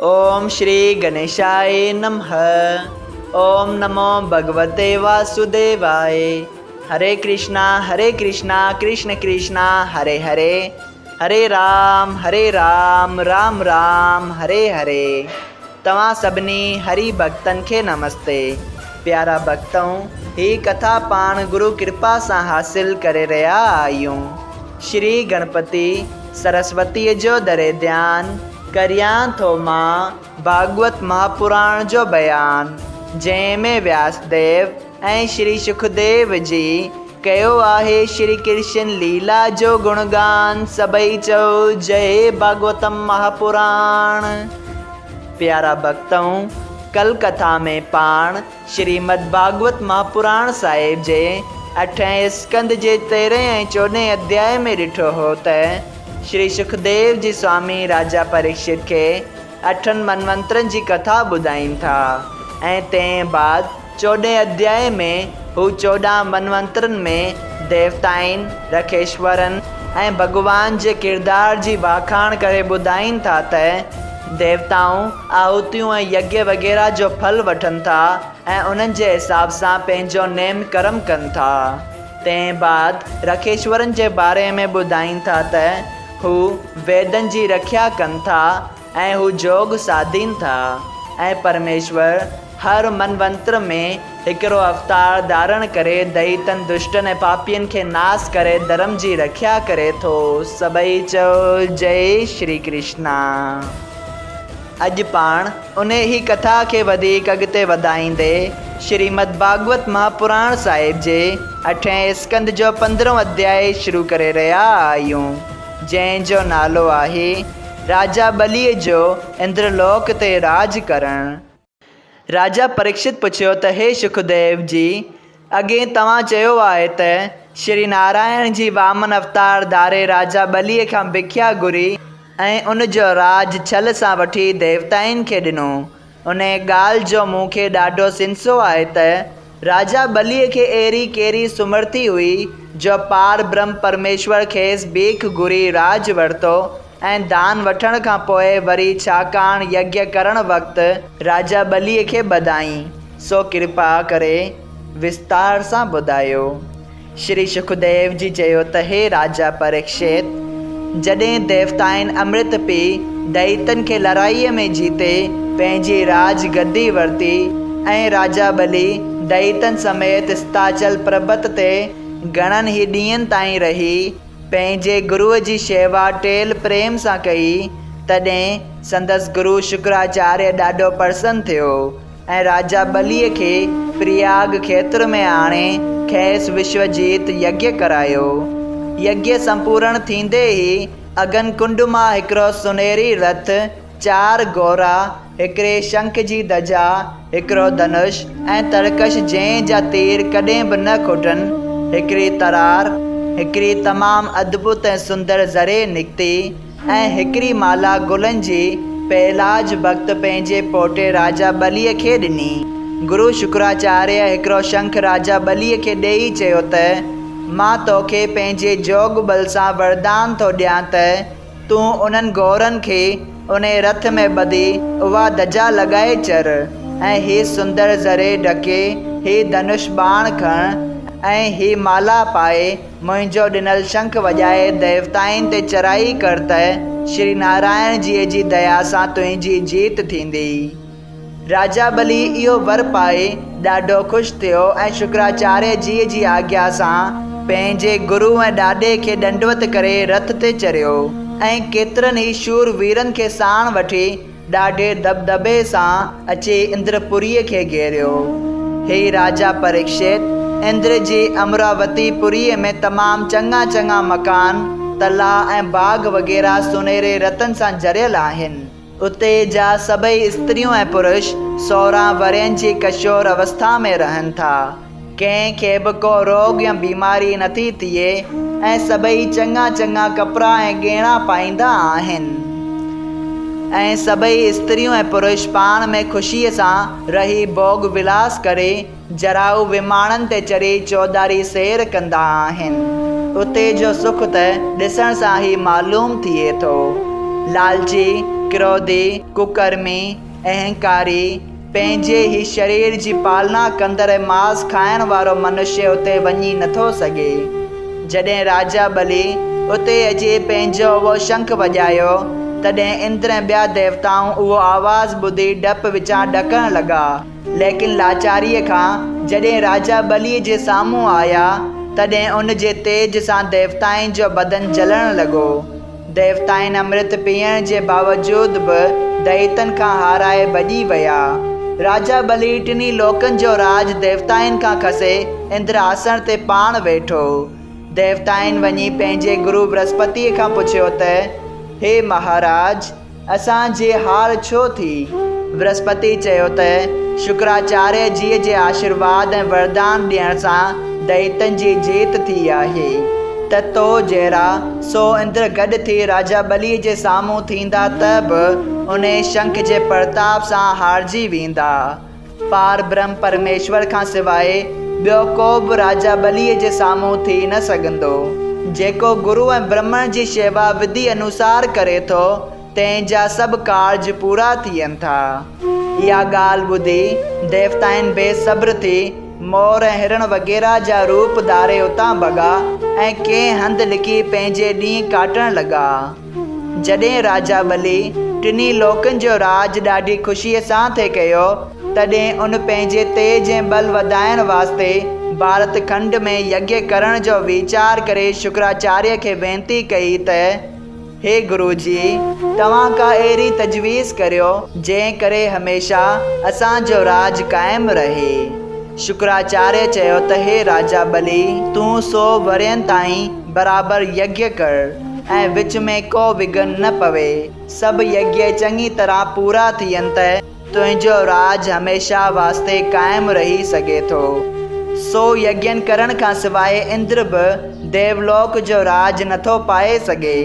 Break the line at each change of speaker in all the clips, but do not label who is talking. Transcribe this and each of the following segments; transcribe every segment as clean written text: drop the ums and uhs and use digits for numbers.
ओम श्री गणेशाय नमः। ओम नमो भगवते वासुदेवाय। हरे कृष्णा कृष्ण कृष्णा हरे हरे, हरे राम राम राम हरे हरे। तव्हां सभिनी हरि भक्तन के नमस्ते। प्यारा भक्तों, ही कथा पाण गुरु कृपा से हासिल करे रहा आयूं। श्री गणपति सरस्वती जो दरे ध्यान करियां थो मां भागवत महापुराण जो बयान, जंहिंमें व्यासदेव ऐं श्री सुखदेव जी कयो आहे श्री कृष्ण लीला जो गुणगान। सभई चओ जय भागवतम महापुराण। प्यारा भक्तों, कल कथा में पाण श्रीमद् भागवत महापुराण साहिब जे 8 स्कंद जे 13 ऐं 14 अध्याय में ॾिठो हो त श्री सुखदेव जी स्वामी राजा परीक्षित के 8 मनवंतरन जी कथा ॿुधाइनि था ऐं तंहिं बाद 14 अध्याय में हू 14 मनवंतरन में देवताइन, रखेश्वरन ऐं भगवान जे किरदार जी वाखाण करे ॿुधाइनि था त देवताऊं आहुतियूं ऐं यज्ञ वग़ैरह जो फल वठनि था ऐं उन्हनि जे हिसाब सां पंहिंजो नेम कर्म कनि था। तंहिं बाद रखेश्वरन जे बारे में ॿुधाइनि था त हू वेदन जी रक्षा कनि था ऐं हू जोग साधीनि था ऐं परमेश्वर हर मनवंतर में हिकिड़ो अवतार धारण करे दैतन दुष्टन ऐं पापियन के नाश करे धर्म जी रक्षा करे थो। सभई चओ जय श्री कृष्णा। अॼु पाण उन ही कथा के वधीक अॻिते वधाईंदे श्रीमद् भागवत महापुराण साहिब जे 8 स्कंद जो 15 अध्याय शुरू करे रहिया आहियूं, जंहिंजो नालो आहे राजा बलीअ जो इंद्रलोक ते राज करण। राजा परीक्षित पुछियो त हे सुखदेव जी, अॻे तव्हां चयो आहे त श्री नारायण जी वामन अवतार धारे राजा बलीअ खां भिख्या घुरी ऐं उन जो राज छल सां वठी देवताउनि खे ॾिनो। उन ॻाल्हि जो मूंखे ॾाढो सिंसो आहे त राजा बलीअ खे अहिड़ी कहिड़ी सुमर्थी हुई जो पार ब्रह्म परमेश्वर खेसि भीख घुरी राज वरितो ऐं दान वठण खां पोइ वरी छाकाणि यज्ञ करण वक़्तु राजा बलीअ खे ॿधाई। सो कृपा करे विस्तार सां ॿुधायो। श्री सुखदेव जी चयो त हे राजा परीक्षित, जॾहिं देवताउनि अमृत पी दैतन खे लड़ाईअ में जीते पंहिंजी राज गद्दी वरिती ऐं राजा बली दैतन समेत स्ताचल पर्वत ते घणनि ई ॾींहंनि ताईं रही पंहिंजे गुरुअ जी शेवा टेल प्रेम सां कई, तॾहिं संदसि गुरु शुक्राचार्य ॾाढो प्रसन्न थियो ऐं राजा बलीअ खे प्रयाग खेत्र में आणे खेसि विश्वजीत यज्ञ करायो। यज्ञ संपूर्ण थींदे ई अगन कुंड मां हिकिड़ो सुनहरी रथ, 4 घोड़ा, हिकिड़े शंख जी धजा, हिकिड़ो धनुष ऐं तरकश जंहिं जा तीर कॾहिं बि न खुटनि, हिकिड़ी तरार, हिकिड़ी तमामु अद्भुत ऐं सुंदर ज़रे निकिती ऐं हिकिड़ी माला गुलनि जी पहलाज भक्त पंहिंजे पोटे राजा बलीअ खे ॾिनी। गुरु शुक्राचार्य हिकिड़ो शंख राजा बलीअ खे ॾेई चयो त मां तोखे पंहिंजे जोग बल सां वरदान थो ॾियां त तूं उन्हनि घोड़नि खे उन रथ में ॿधी उहा धजा लॻाए चर ऐं ही सुंदर ज़रे ढके, ही धनुष बाण खण ऐं ही माला पाए मुंहिंजो ॾिनल शंख वॼाए देवताउनि ते चढ़ाई कर त श्री नारायण जीअ जी दया सां तुंहिंजी जीत थींदी। राजा बली इहो वर पाए ॾाढो ख़ुशि थियो ऐं शुक्राचार्य जीअ जी आज्ञा सां पंहिंजे गुरु ऐं ॾाॾे खे दंडवत करे रथ ते चढ़ियो ऐं केतिरनि ई शूर वीरनि खे साण वठी ॾाढे दबदबे सां अची इंद्रपुरीअ खे घेरियो। हे राजा परीक्षित, इंद्र जी अमरावती पुरीअ में तमामु चङा मकान, तलाउ ऐं बाग वग़ैरह सुनहरे रतन सां जरियल आहिनि। उते जा सभई स्त्रियूं ऐं पुरुष 16 वरनि जी किशोर अवस्था में रहनि था। कंहिंखे बि को रोग या बीमारी नथी थिए ऐं सभई चङा कपिड़ा ऐं गहना पाईंदा आहिनि ऐं सभई स्त्रियूं ऐं पुरुष पाण में ख़ुशीअ सां रही भोग विलास करे जराऊ विमाननि ते चढ़ी चौधारी सैर कंदा आहिनि। उते जो सुख त ॾिसण सां ई मालूम थिए थो। लालची क्रोधी, कुकर्मी, अहंकारी, पंहिंजे ही शरीर जी पालना कंदड़ मांस खाइण वारो मनुष्य उते वञी नथो सघे। जॾहिं राजा बलि उते अची पंहिंजो उहो शंख वॼायो तॾहिं इंद्र ऐं ॿिया देवताऊं उहो आवाज़ ॿुधी डप विचां ॾकण लॻा। लेकिन लाचारीअ खां जॾहिं राजा बलीअ जे साम्हूं आया तॾहिं उन जे तेज सां देवताउनि जो बदन जलण लॻो। देवताउनि अमृत पीअण जे बावजूद बि दैतनि खां हाराए भॼी विया। राजा बलि टिनी लोकनि जो राज देवताउनि खां खसे इंद्र आसन ते पाण वेठो। देवताउनि वञी पंहिंजे गुरु बृहस्पतिअ खां पुछियो त हे महाराज, असांजी हार छो थी? बृहस्पति चयो त शुक्राचार्य जीअ जे आशीर्वाद ऐं वरदान ॾियण सां दैतनि जी जीत थी आहे त तो जहिड़ा सो इंद्र गॾु थी राजा बलीअ जे साम्हूं थींदा त बि उन शंख जे प्रताप सां हारजी वेंदा। पार ब्रह्म परमेश्वर खां सवाइ ॿियो को बि राजा बलीअ जे साम्हूं थी न सघंदो। जेको गुरु ऐं ब्रह्मण जी शेवा विधि अनुसार करे थो तंहिंजा सभु कार्ज पूरा थियनि था। इहा ॻाल्हि ॿुधी देवताउनि बेसब्र थी मोर ऐं हिरण वग़ैरह जा रूप धारे उतां भॻा ऐं कंहिं हंधि लिकी पंहिंजे ॾींहुं काटण लॻा। जॾहिं राजा बलि टिनी लोकनि जो राज ॾाढी ख़ुशीअ सां थे कयो तॾहिं उन पंहिंजे तेज ऐं बल वधाइण वास्ते भारत खंड में यज्ञ करण जो वीचार करे शुक्राचार्य खे वेनती कई त हे गुरु जी, तव्हां का अहिड़ी तजवीज़ करियो जंहिं करे हमेशह असांजो राज क़ाइमु रहे। शुक्राचार्य चयो त हे राजा बलि, तूं 100 वरियनि ताईं बराबरि यज्ञ कर ऐं विच में को विघन न पवे। सभु यज्ञ चङी तरह पूरा थियनि त तुंहिंजो राज हमेशह वास्ते क़ाइमु रही सघे थो। 100 यज्ञनि करण खां सवाइ इंद्र बि देवलोक जो राज नथो पाए सघे।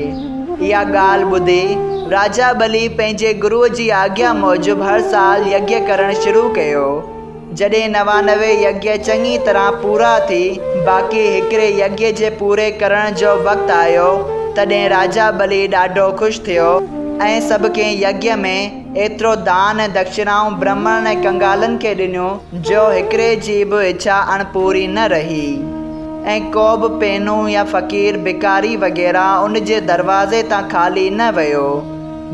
इहा ॻाल्हि ॿुधी राजा बलि पंहिंजे गुरुअ जी आज्ञा मूजिबि हर साल यज्ञ करणु शुरू कयो। जॾहिं 99 यज्ञ चङी तरह पूरा थी बाक़ी हिकिड़े यज्ञ जे पूरे करण जो वक़्तु आयो तॾहिं राजा बलि ॾाढो ख़ुशि थियो ऐं सभु कंहिं यज्ञ में एतिरो दान ऐं दक्षिणाऊं ब्राह्मण ऐं कंगालनि खे ॾिनियूं जो हिकिड़े जी बि इच्छा अणपूरी न रही ऐं को बि पेनू या फ़क़ीर भिकारी वग़ैरह उन जे दरवाज़े तां ख़ाली न वियो,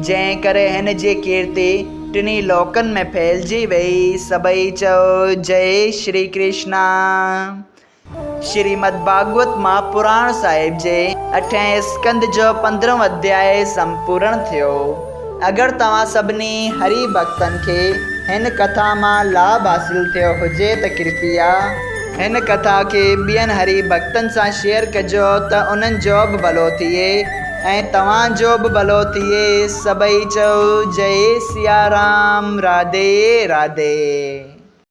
जंहिं करे हिन जी कीर्ति टिनी लोकनि में फैलिजी वई। सभई चओ जय श्री कृष्णा। श्रीमद् भागवत महापुराण साहिब जे 8हें स्कंद जो 15हों अध्याय संपूर्ण थियो। अगरि तव्हां सभिनी हरि भक्तनि खे हिन कथा मां लाभ हासिल थियो हुजे त कृपया हिन कथा खे ॿियनि हरि भक्तनि सां शेयर कजो त उन्हनि जो बि भलो थिए ऐं तव्हांजो बि भलो थिए। सभई चओ जय सिया राम। राधे राधे।